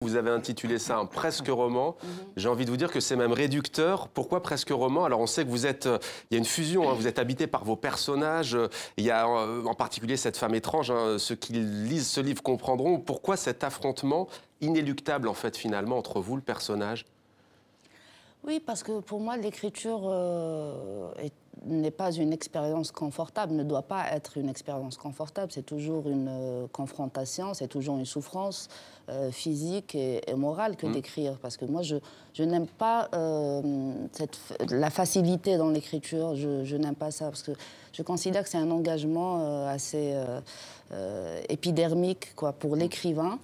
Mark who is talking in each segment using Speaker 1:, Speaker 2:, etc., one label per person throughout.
Speaker 1: Vous avez intitulé ça un presque roman. J'ai envie de vous dire que c'est même réducteur. Pourquoi presque roman? Alors on sait que vous êtes, il y a une fusion, hein, vous êtes habité par vos personnages. Il y a en particulier cette femme étrange. Hein, ceux qui lisent ce livre comprendront pourquoi cet affrontement inéluctable en fait finalement entre vous, le personnage.
Speaker 2: Oui, parce que pour moi, l'écriture n'est pas une expérience confortable, ne doit pas être une expérience confortable. C'est toujours une confrontation, c'est toujours une souffrance physique et morale que d'écrire. Parce que moi, je n'aime pas la facilité dans l'écriture, je n'aime pas ça. Parce que je considère que c'est un engagement assez épidermique quoi, pour l'écrivain.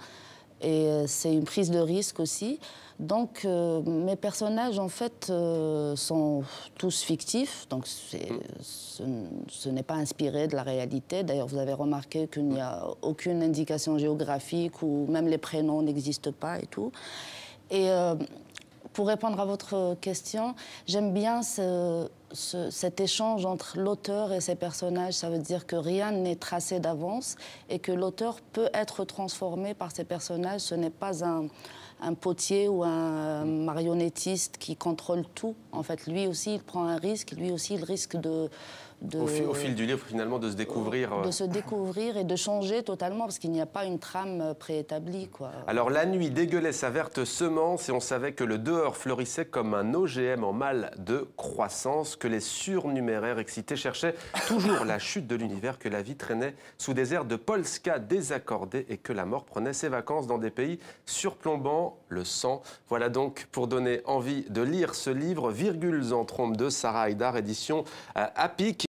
Speaker 2: Et c'est une prise de risque aussi. Donc, mes personnages, en fait, sont tous fictifs. Donc, ce n'est pas inspiré de la réalité. D'ailleurs, vous avez remarqué qu'il n'y a aucune indication géographique ou même les prénoms n'existent pas et tout. Et pour répondre à votre question, j'aime bien cet échange entre l'auteur et ses personnages. Ça veut dire que rien n'est tracé d'avance et que l'auteur peut être transformé par ses personnages. Ce n'est pas un potier ou un marionnettiste qui contrôle tout. En fait, lui aussi, il prend un risque. Lui aussi, il risque
Speaker 1: Au fil du livre, finalement, de se découvrir.
Speaker 2: De se découvrir et de changer totalement, parce qu'il n'y a pas une trame préétablie, quoi.
Speaker 1: Alors, la nuit dégueulait sa verte semence et on savait que le dehors fleurissait comme un OGM en mal de croissance, que les surnuméraires excités cherchaient toujours la chute de l'univers, que la vie traînait sous des airs de polska désaccordés et que la mort prenait ses vacances dans des pays surplombant le sang. Voilà donc pour donner envie de lire ce livre, Virgules en trompe de Sarah Haïdar, édition Apic.